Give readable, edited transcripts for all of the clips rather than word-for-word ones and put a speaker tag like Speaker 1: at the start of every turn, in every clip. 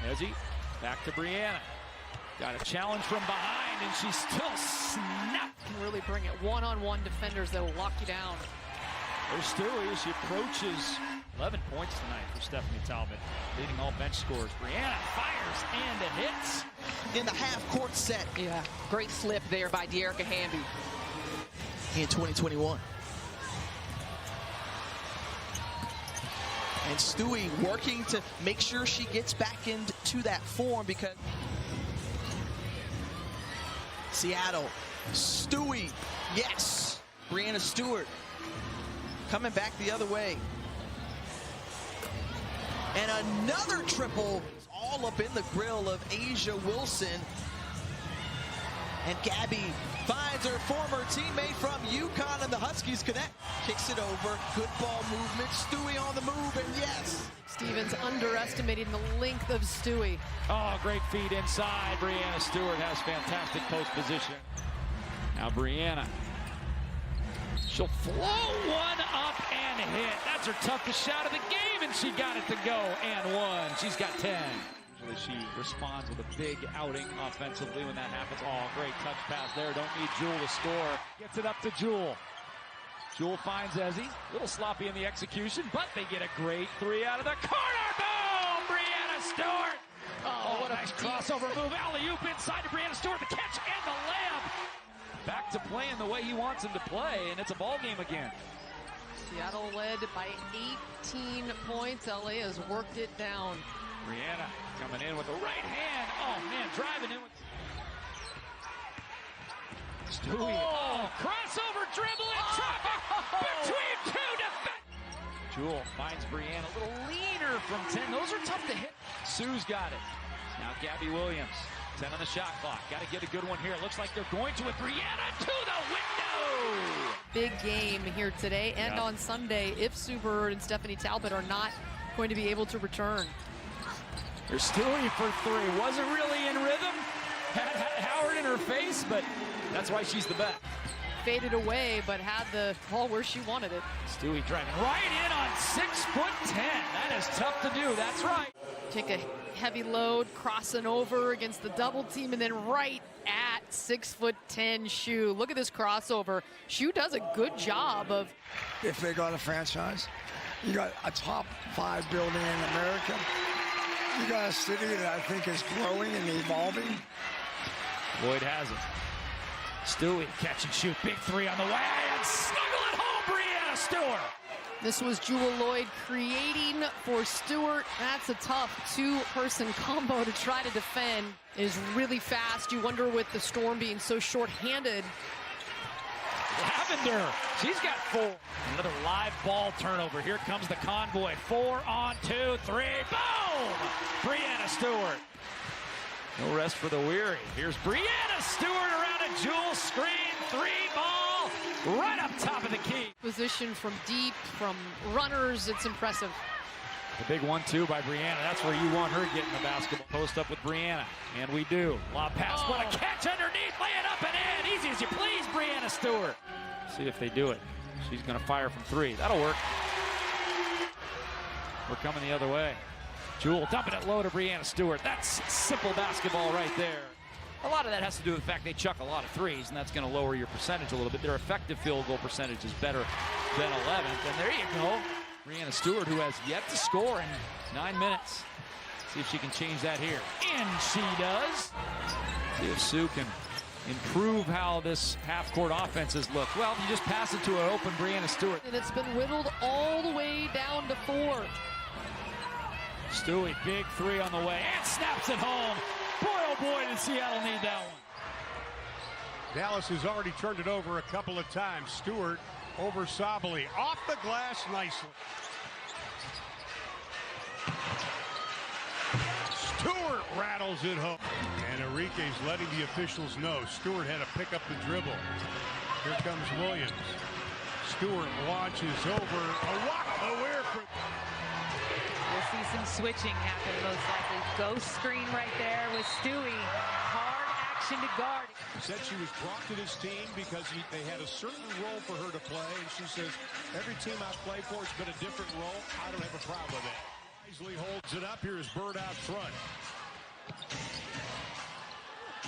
Speaker 1: Ezzy, back to Breanna. Got a challenge from behind, and she still snapped.
Speaker 2: Can really bring it one-on-one defenders that will lock you down.
Speaker 1: There's Stewie as she approaches 11 points tonight for Stephanie Talbot, leading all bench scores. Breanna fires, and it hits.
Speaker 3: In the half-court set.
Speaker 2: Yeah, great slip there by Dearica Hamby.
Speaker 3: In 2021. And Stewie working to make sure she gets back into that form because Seattle, Stewie, yes. Breanna Stewart coming back the other way. And another triple all up in the grill of Asia Wilson. And Gabby finds her former teammate from UConn, and the Huskies connect. Kicks it over. Good ball movement. Stewie on the move, and yes.
Speaker 2: Stevens underestimating the length of Stewie.
Speaker 1: Oh, great feed inside. Breanna Stewart has fantastic post position. Now Breanna. She'll flow one up and hit. That's her toughest shot of the game, and she got it to go and one. She's got 10. She responds with a big outing offensively when that happens. Oh, great touch pass there. Don't need Jewel to score. Gets it up to Jewel. Jewel finds Ezzy. A little sloppy in the execution, but they get a great three out of the corner. Boom! Breanna Stewart. Oh, what a nice crossover move. Alley-oop inside to Breanna Stewart. The catch and the layup. Back to playing the way he wants him to play, and it's a ball game again.
Speaker 2: Seattle led by 18 points. LA has worked it down.
Speaker 1: Breanna coming in with the right hand. Oh, man, driving in with Stewie. Oh, crossover dribble in traffic between two defenders. Jewel finds Breanna a little leaner from 10. Those are tough to hit. Sue's got it. Now Gabby Williams. 10 on the shot clock. Got to get a good one here. It looks like they're going to with Breanna to the window.
Speaker 2: Big game here today and on Sunday if Sue Bird and Stephanie Talbot are not going to be able to return.
Speaker 1: There's Stewie for three. Wasn't really in rhythm. Had Howard in her face, but that's why she's the best.
Speaker 2: Faded away, but had the ball where she wanted it.
Speaker 1: Stewie driving right in on 6'10". That is tough to do. That's right.
Speaker 2: Take a heavy load, crossing over against the double team, and then right at 6'10" Shu. Look at this crossover. Shu does a good job of.
Speaker 4: If they got a franchise, you got a top 5 building in America. You got a city that I think is growing and evolving.
Speaker 1: Lloyd has it. Stewie catch and shoot. Big three on the way. And snuggle it home, Breanna Stewart.
Speaker 2: This was Jewel Lloyd creating for Stewart. That's a tough two-person combo to try to defend. It is really fast. You wonder with the Storm being so short-handed.
Speaker 1: Lavender, she's got 4. Another live ball turnover. Here comes the convoy. 4 on 2, 3. Boom! Breanna Stewart. No rest for the weary. Here's Breanna Stewart around a Jewel screen. 3-ball right up top of the key.
Speaker 2: Position from deep, from runners. It's impressive.
Speaker 1: The big 1-2 by Breanna. That's where you want her getting the basketball. Post up with Breanna. And we do. Lob pass. What a catch underneath. Lay it up and in. Easy as you please, Breanna Stewart. See if they do it. She's going to fire from 3. That'll work. We're coming the other way. Jewel dumping it low to Breanna Stewart. That's simple basketball right there. A lot of that has to do with the fact they chuck a lot of threes, and that's going to lower your percentage a little bit. Their effective field goal percentage is better than 11th. And there you go. Breanna Stewart, who has yet to score in 9 minutes. See if she can change that here. And she does. See if Sue can improve how this half-court offense has looked. Well, you just pass it to an open Breanna Stewart.
Speaker 2: And it's been whittled all the way down to 4.
Speaker 1: Stewie, big 3 on the way, and snaps it home. Boy, oh boy, did Seattle need that one.
Speaker 5: Dallas has already turned it over a couple of times. Stewart over Sabally. Off the glass nicely. Stewart rattles it home. And Enrique's letting the officials know Stewart had to pick up the dribble. Here comes Williams. Stewart launches over. A walk away from.
Speaker 6: We'll see some switching happen most likely. Ghost screen right there with Stewie. Hard action to guard.
Speaker 5: Said she was brought to this team because they had a certain role for her to play. And she says, every team I play for has been a different role. I don't have a problem with that. Wisely holds it up. Here's Bird out front.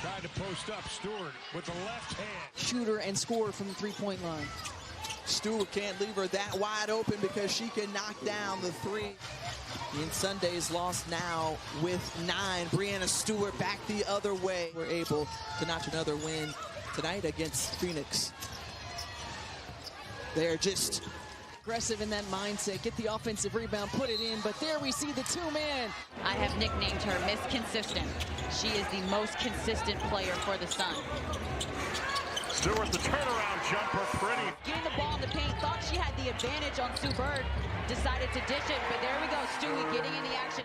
Speaker 5: Trying to post up Stewart with the left hand.
Speaker 7: Shooter and scorer from the three-point line.
Speaker 3: Stewart can't leave her that wide open because she can knock down the three. In Sunday's lost now with 9. Breanna Stewart back the other way. We're able to notch another win tonight against Phoenix. They're just
Speaker 7: Aggressive in that mindset, get the offensive rebound, put it in, but there we see the two-man.
Speaker 8: I have nicknamed her Miss Consistent. She is the most consistent player for the Sun.
Speaker 5: Stewart, the turnaround jumper, pretty.
Speaker 8: Getting the ball in the paint, thought she had the advantage on Sue Bird. Decided to dish it, but there we go, Stewie getting in the action.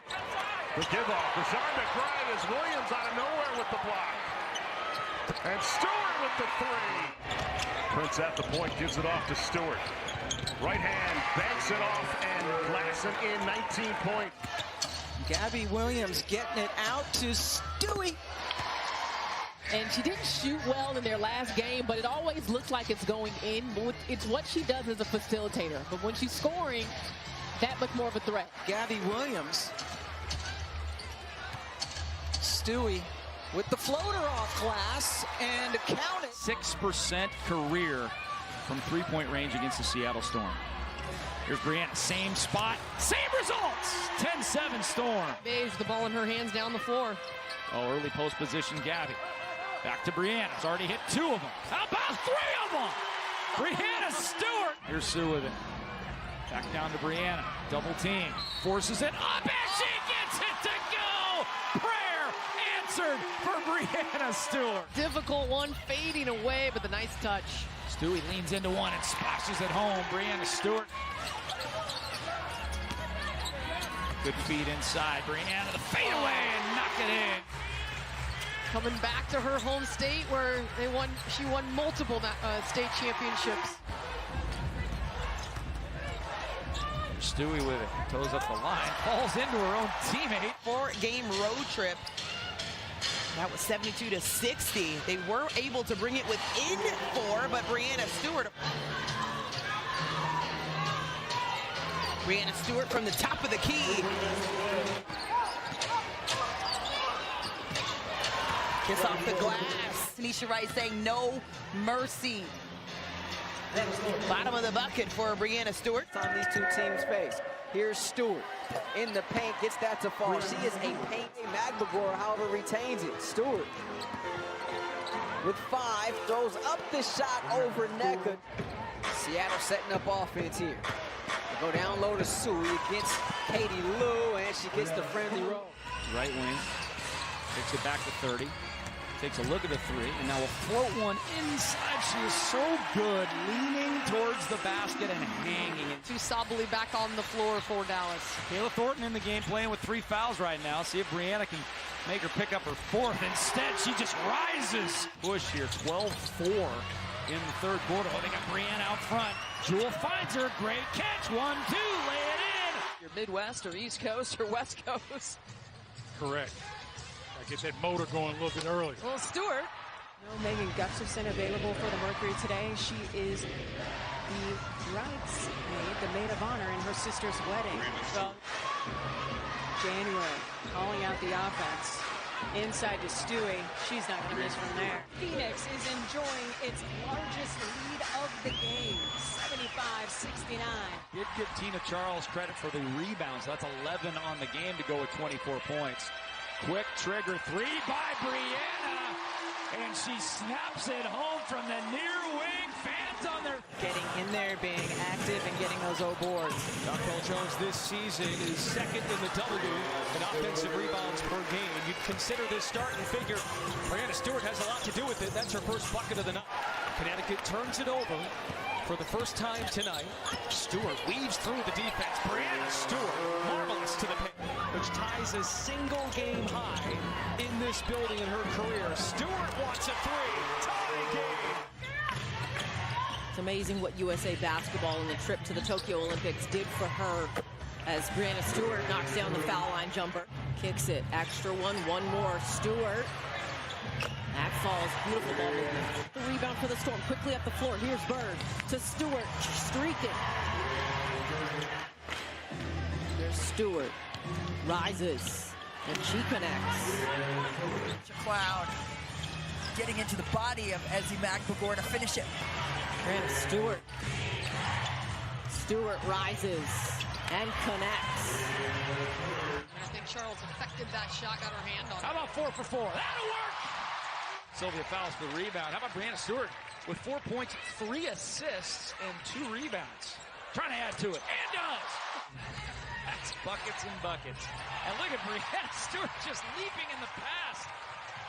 Speaker 5: The give off, Rashawn McBride is Williams out of nowhere with the block. And Stewart with the three. Prince at the point, gives it off to Stewart. Right hand, banks it off, and Glasson in 19 points.
Speaker 3: Gabby Williams getting it out to Stewie.
Speaker 7: And she didn't shoot well in their last game, but it always looks like it's going in. It's what she does as a facilitator. But when she's scoring, that much more of a threat.
Speaker 3: Gabby Williams. Stewie with the floater off glass and count it.
Speaker 1: 6% career from three-point range against the Seattle Storm. Here's Breanna, same spot, same results. 10-7 Storm.
Speaker 2: Beige, the ball in her hands down the floor.
Speaker 1: Oh, early post position, Gabby. Back to Breanna. It's already hit 2 of them. How about 3 of them? Breanna Stewart. Here's Sue with it. Back down to Breanna. Double team. Forces it up, and she gets it to go. Prayer answered for Breanna Stewart.
Speaker 2: Difficult one, fading away, but the nice touch.
Speaker 1: Stewie leans into one and splashes it home. Breanna Stewart. Good feed inside. Breanna the fadeaway and knock it in.
Speaker 2: Coming back to her home state where she won multiple state championships.
Speaker 1: Stewie with it, toes up the line, falls into her own teammate.
Speaker 3: 4-game road trip. That was 72-60. They were able to bring it within 4, but Breanna Stewart. Breanna Stewart from the top of the key. Kiss off the glass. Tanisha Wright saying no mercy. Bottom of the bucket for Breanna Stewart.
Speaker 9: On these two teams' face. Here's Stewart in the paint, gets that to fall. She is a paint. McLemore, however, retains it. Stewart with 5, throws up the shot over Necker. Seattle setting up offense here. They go down low to Suey against Katie Lou, and she gets the friendly roll.
Speaker 1: Right wing, takes it back to 30. Takes a look at the 3, and now will float one inside. She is so good, leaning towards the basket and hanging it.
Speaker 2: Too Sabally back on the floor for Dallas.
Speaker 1: Kayla Thornton in the game playing with 3 fouls right now. See if Breanna can make her pick up her 4th. Instead, she just rises. Push here, 12-4 in the 3rd quarter. Oh, they got Breanna out front. Jewel finds her, great catch, 1-2, lay it in.
Speaker 7: Your Midwest or East Coast or West Coast.
Speaker 5: Correct. I get that motor going a little bit early.
Speaker 7: Well, Stewart.
Speaker 10: Megan Gustafson available for the Mercury today. She is the bridesmaid, the maid of honor in her sister's wedding. Well, January calling out the offense. Inside to Stewie. She's not going to miss from there. Phoenix is enjoying its largest lead of the game, 75-69.
Speaker 1: Did give Tina Charles credit for the rebounds. That's 11 on the game to go with 24 points. Quick trigger 3 by Breanna, and she snaps it home from the near wing. Fans on their...
Speaker 9: Getting in there, being active, and getting those O boards.
Speaker 11: Raquel Jones this season is 2nd in the W in offensive rebounds per game. You'd consider this start and figure Breanna Stewart has a lot to do with it. That's her first bucket of the night. Connecticut turns it over for the first time tonight. Stewart weaves through the defense. Breanna Stewart, marvelous to the paint, which ties a single game high in this building in her career. Stewart wants a 3. Tie game.
Speaker 7: It's amazing what USA basketball and the trip to the Tokyo Olympics did for her as Breanna Stewart knocks down the foul line jumper. Kicks it, extra one more. Stewart. That falls, beautiful ball movement. The rebound for the Storm, quickly up the floor. Here's Bird to Stewart, streaking. There's Stewart, rises, and she connects.
Speaker 12: Cloud getting into the body of Ezzy Magbegor to finish it.
Speaker 7: Breanna Stewart. Stewart rises and connects.
Speaker 2: I think Charles affected that shot, got her hand on it.
Speaker 1: How about 4 for 4? That'll work! Sylvia fouls for the rebound. How about Breanna Stewart with 4 points, 3 assists, and 2 rebounds? Trying to add to it, and does! That's buckets and buckets. And look at Breanna Stewart just leaping in the pass.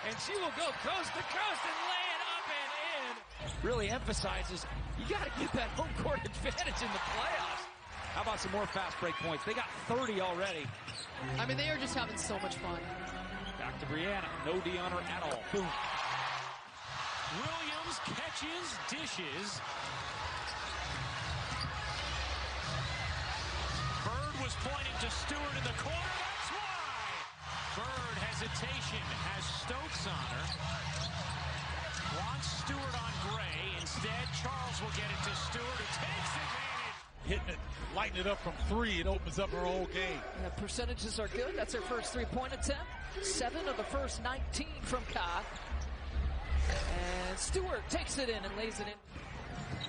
Speaker 1: And she will go coast to coast and lay it up and in. Really emphasizes, you got to get that home court advantage in the playoffs. How about some more fast break points? They got 30 already.
Speaker 2: I mean, they are just having so much fun.
Speaker 1: Back to Breanna. No D on her at all. Boom.
Speaker 11: Williams catches, dishes. Bird was pointing to Stewart in the corner. That's why. Bird hesitation, has Stokes on her. Wants Stewart on Gray. Instead, Charles will get it to Stewart, who takes advantage.
Speaker 5: Hitting it, lighting it up from 3, it opens up her whole game.
Speaker 13: And the percentages are good. That's her first three-point attempt. 7 of the first 19 from Ka. And Stewart takes it in and lays it in.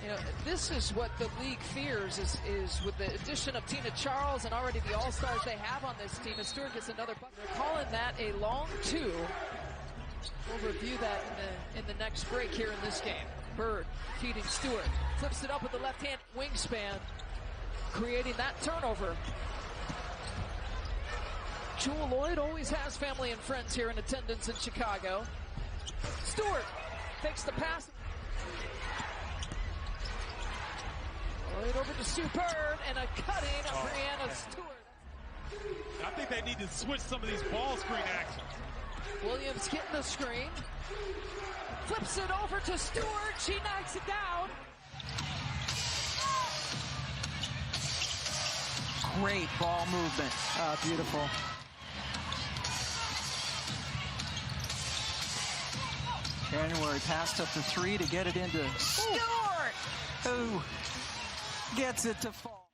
Speaker 13: You know, this is what the league fears is with the addition of Tina Charles and already the all-stars they have on this team. As Stewart gets another bucket. They're calling that a long 2. We'll review that in the next break here in this game. Bird feeding Stewart. Flips it up with the left-hand wingspan, creating that turnover. Jewel Lloyd always has family and friends here in attendance in Chicago. Stewart takes the pass. Lloyd over to Sue Bird and a cutting of Breanna Stewart.
Speaker 5: I think they need to switch some of these ball screen actions.
Speaker 13: Williams getting the screen. Flips it over to Stewart. She knocks it down.
Speaker 12: Great ball movement. Beautiful. January passed up the 3 to get it into Stewart, who gets it to fall.